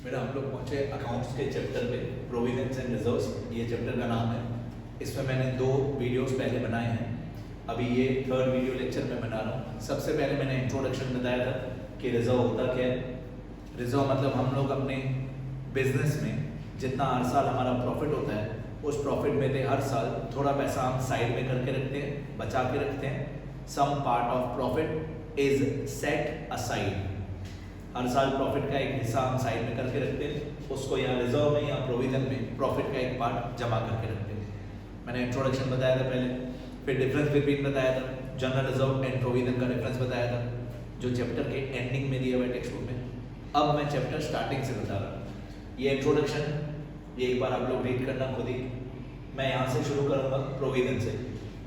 मेरा हम लोग पहुंचे अकाउंट्स के चैप्टर पे, प्रोविडेंस एंड रिजर्व्स, ये चैप्टर का नाम है। इसमें मैंने 2 वीडियोस पहले बनाए हैं, अभी ये 3rd वीडियो लेक्चर में बना रहा हूँ। सबसे पहले मैंने इंट्रोडक्शन बताया था कि रिजर्व होता क्या है। रिजर्व मतलब हम लोग अपने बिजनेस में जितना हर साल हमारा प्रॉफिट होता है, उस प्रॉफिट में से हर साल थोड़ा पैसा हम साइड में करके रखते हैं, बचा के रखते हैं। Some part of profit is set aside. हर साल प्रॉफिट का एक हिस्सा हम साइड में करके रखते हैं, उसको यहाँ रिजर्व में या प्रोविजन में प्रॉफिट का एक पार्ट जमा करके रखते हैं। मैंने इंट्रोडक्शन बताया था पहले, फिर डिफरेंस बिटवीन बताया था, जनरल रिजर्व एंड प्रोविजन का डिफरेंस बताया था, जो चैप्टर के एंडिंग में दिया हुआ है टेक्स्ट बुक में। अब मैं चैप्टर स्टार्टिंग से बता रहा हूँ। ये इंट्रोडक्शन ये एक बार आप लोग रीड करना खुद ही। मैं यहाँ से शुरू करूँगा प्रोविजन से,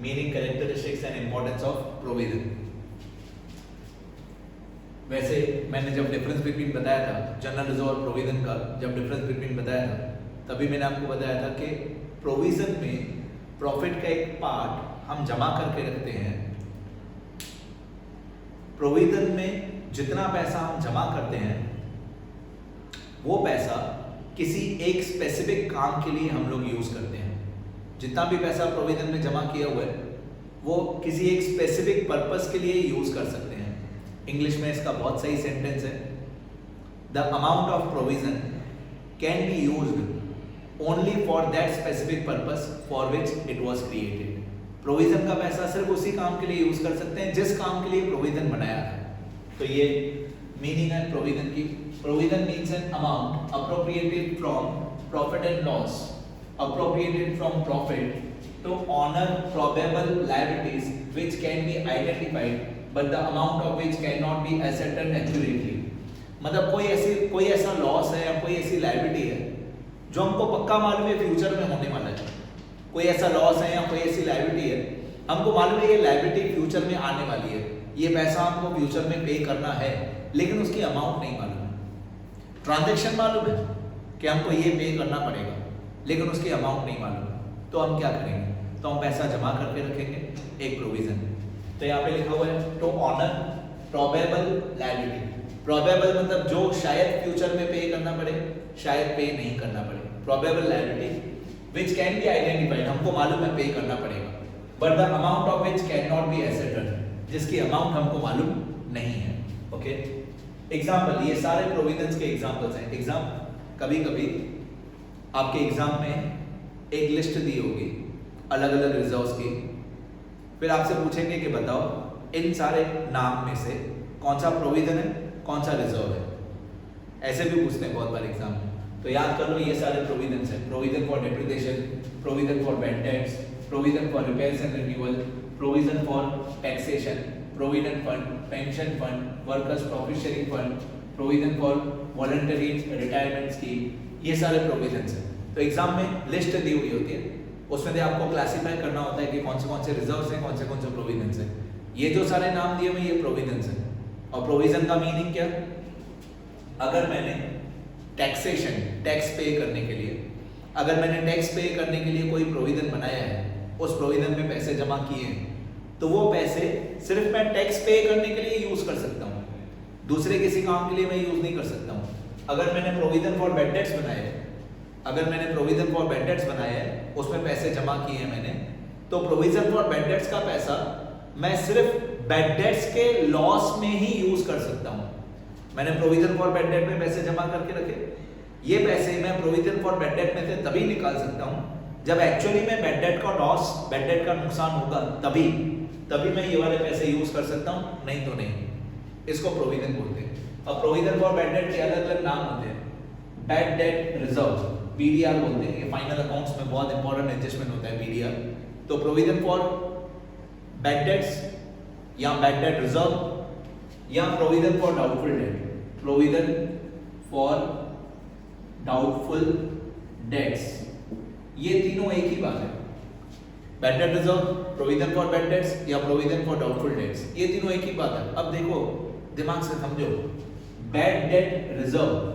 meaning, characteristics and importance of provision. वैसे मैंने जब डिफरेंस बिटवीन बताया था जनरल रिजर्व और प्रोविजन का, जब डिफरेंस बिटवीन बताया था तभी मैंने आपको बताया था कि प्रोविजन में प्रॉफिट का एक पार्ट हम जमा करके रखते हैं। प्रोविजन में जितना पैसा हम जमा करते हैं वो पैसा किसी एक स्पेसिफिक काम के लिए हम लोग यूज करते हैं। जितना भी पैसा प्रोविजन में जमा किया हुआ है वो किसी एक स्पेसिफिक पर्पस के लिए यूज कर सकते हैं। इंग्लिश में इसका बहुत सही सेंटेंस है, the amount of provision can be used only for that specific purpose for which it was created. Provision का पैसा सिर्फ उसी काम के लिए यूज कर सकते हैं जिस काम के लिए प्रोविजन बनाया है। तो ये मीनिंग है प्रोविजन की। Provision means an amount appropriated from profit and loss, appropriated from profit to honour probable liabilities which can be identified but the amount of which cannot be ascertained accurately। मतलब कोई ऐसा loss है या कोई ऐसी liability है जो हमको पक्का मालूम है फ्यूचर में होने वाला है। कोई ऐसा लॉस है या कोई ऐसी लायबिलिटी है, हमको मालूम है ये लायबिलिटी फ्यूचर में आने वाली है, ये पैसा हमको फ्यूचर में पे करना है, लेकिन उसकी अमाउंट नहीं मालूम है। ट्रांजैक्शन मालूम है कि हमको ये पे करना पड़ेगा, लेकिन उसकी अमाउंट नहीं मालूम है। तो हम क्या करेंगे? तो हम पैसा जमा करके रखेंगे एक प्रोविजन। तो यहाँ पे लिखा हुआ है to honour probable liability. Probable मतलब जो शायद फ्यूचर में पे करना पड़े, शायद पे नहीं करना पड़े। Probable liability which can be identified, हमको मालूम है पे करना पड़ेगा, but the amount of which cannot be ascertained, जिसकी अमाउंट हमको मालूम नहीं है। ओके, एग्जांपल, ये सारे प्रोविजंस के एग्जांपल्स हैं। एग्जाम कभी कभी आपके एग्जाम में एक लिस्ट दी होगी अलग अलग रिजर्व्स की, फिर आपसे पूछेंगे कि बताओ इन सारे नाम में से कौन सा प्रोविजन है, कौन सा रिजर्व है। ऐसे भी पूछते हैं बहुत बार एग्जाम में। तो याद कर लो ये सारे प्रोविजन हैं। Provision for depreciation, provision for bad debts, provision for repairs and renewal, provision for taxation, provident fund, pension fund, workers profit sharing fund, provision for voluntary retirement scheme, ये सारे प्रोविजन हैं। तो एग्जाम में list दी हुई होती है, उसमें से आपको क्लासिफाई करना होता है कि कौन से रिजर्व्स हैं, कौन से प्रोविजंस हैं। ये जो सारे नाम दिए हुए ये प्रोविजंस हैं। और प्रोविजन का मीनिंग क्या? अगर मैंने टैक्सेशन, टैक्स पे करने के लिए, अगर मैंने टैक्स पे करने के लिए कोई प्रोविजन बनाया है, उस प्रोविजन में पैसे जमा किए हैं, तो वो पैसे सिर्फ मैं टैक्स पे करने के लिए यूज कर सकता हूँ, दूसरे किसी काम के लिए मैं यूज नहीं कर सकता हूँ। अगर मैंने प्रोविजन फॉर बैड डेट्स बनाया है, अगर मैंने प्रोविजन फॉर बैड डेट्स बनाया है, उसमें पैसे जमा किए हैं मैंने, तो प्रोविजन फॉर बैड डेट्स का पैसा मैं सिर्फ बैड डेट्स के लॉस में ही यूज कर सकता हूं। मैंने प्रोविजन फॉर बैड डेट में पैसे जमा करके रखे, ये पैसे मैं प्रोविजन फॉर बैड डेट में से तभी निकाल सकता हूं जब एक्चुअली में बैड डेट का लॉस, बैड डेट का नुकसान होगा, तभी मैं ये वाले पैसे यूज कर सकता हूं, नहीं तो नहीं। इसको प्रोविजन बोलते हैं। अब प्रोविजन फॉर बैड डेट के अलग अलग नाम होते हैं। बैड डेट रिजर्व, BDR बोलते हैं। ये फाइनल अकाउंट्स में बहुत इंपॉर्टेंट एडजस्टमेंट होता है BDR। तो प्रोविजन फॉर बैड डेट्स या बैड डेट रिजर्व या provision for doubtful debt, provision for doubtful debts, ये तीनों एक ही बात है। Bad debt reserve, provision for bad debts या प्रोविजन फॉर डाउटफुल डेट्स, ये तीनों एक ही बात है। अब देखो दिमाग से समझो, bad debt reserve,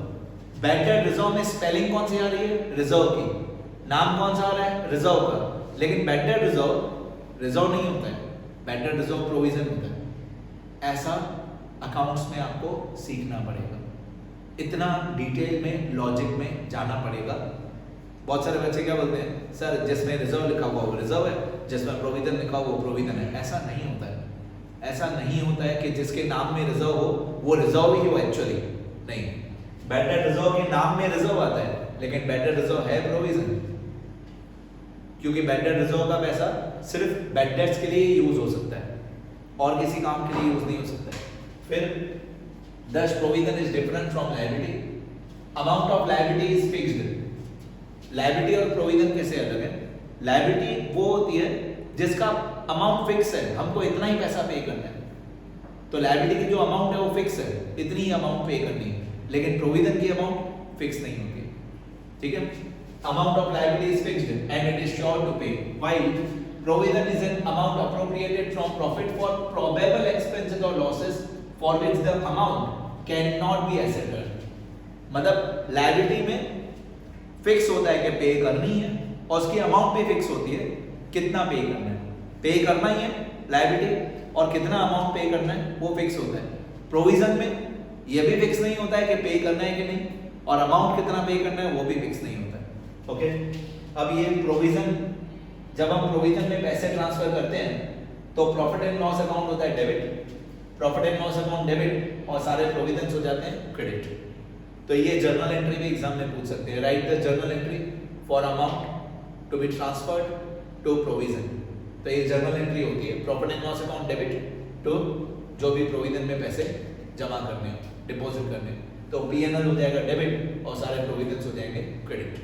bad debt reserve में स्पेलिंग कौन सी आ रही है? रिजर्व की। नाम कौन सा आ रहा है? रिजर्व का। लेकिन बैड डेट रिजर्व नहीं होता है, बैड डेट रिजर्व प्रोविजन होता है। ऐसा अकाउंट्स में आपको सीखना पड़ेगा। इतना डिटेल में लॉजिक में जाना पड़ेगा। बहुत सारे बच्चे क्या बोलते हैं, सर जिसमें रिजर्व लिखा हुआ वो रिजर्व है, जिसमें प्रोविजन लिखा हुआ वो प्रोविजन है। ऐसा नहीं होता है। ऐसा नहीं होता है कि जिसके नाम में रिजर्व हो वो रिजर्व ही हो, एक्चुअली नहीं। बैड डेट रिजर्व के नाम में रिजर्व आता है, लेकिन बैड डेट रिजर्व है प्रोविजन, क्योंकि बैड डेट रिजर्व का पैसा सिर्फ बैड डेट्स के लिए यूज हो सकता है और किसी काम के लिए यूज नहीं हो सकता है। फिर Thus provision is different from liability. Amount of liability is fixed. Liability और provision कैसे अलग है? Liability वो होती है जिसका अमाउंट फिक्स है, हमको इतना ही पैसा पे करना है। तो liability की जो अमाउंट है वो फिक्स है, इतनी ही अमाउंट पे करनी है, लेकिन provision की अमाउंट फिक्स नहीं होती। ठीक है? Amount of liability is fixed and it is sure to pay, while provision is an amount appropriated from profit for probable expenses or losses for which the amount cannot be ascertained. मतलब liability में fix होता है कि पे करनी है और उसकी अमाउंट भी फिक्स होती है, कितना पे करना है, पे करना ही है लायबिलिटी, और कितना अमाउंट पे करना है वो फिक्स होता है। प्रोविजन में ये भी फिक्स नहीं होता है कि पे करना है कि नहीं, और अमाउंट कितना पे करना है वो भी फिक्स नहीं होता है। ओके, अब ये प्रोविजन, जब हम प्रोविजन में पैसे ट्रांसफर करते हैं तो प्रॉफिट एंड लॉस अकाउंट होता है debit, profit and loss account debit, और सारे प्रोविजंस हो जाते हैं क्रेडिट। तो ये जर्नल एंट्री भी एग्जाम में पूछ सकते हैं। Write the journal entry for amount to be transferred to provision. तो ये जर्नल एंट्री होती है profit and loss account debit to जो भी प्रोविजन में पैसे जमा करने हो, डिपॉजिट करने हो, तो पीएनएल हो जाएगा डेबिट और सारे प्रोविजंस हो जाएंगे क्रेडिट।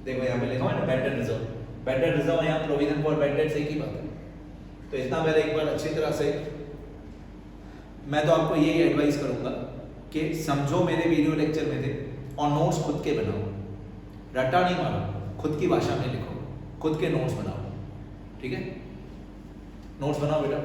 देखो यहाँ पे लिखा हुआ है ना bad debt reserve, bad debt reserve यहाँ प्रोविजन फॉर बैड डेट से एक ही बात है। तो इतना पहले एक बार अच्छी तरह से मैं तो आपको यही एडवाइस करूंगा कि समझो मेरे वीडियो लेक्चर में थे, और नोट्स खुद के बनाओ, रट्टा नहीं मारो, खुद की भाषा में लिखो, खुद के नोट्स बनाओ। ठीक है, नोट्स बनाओ बेटा।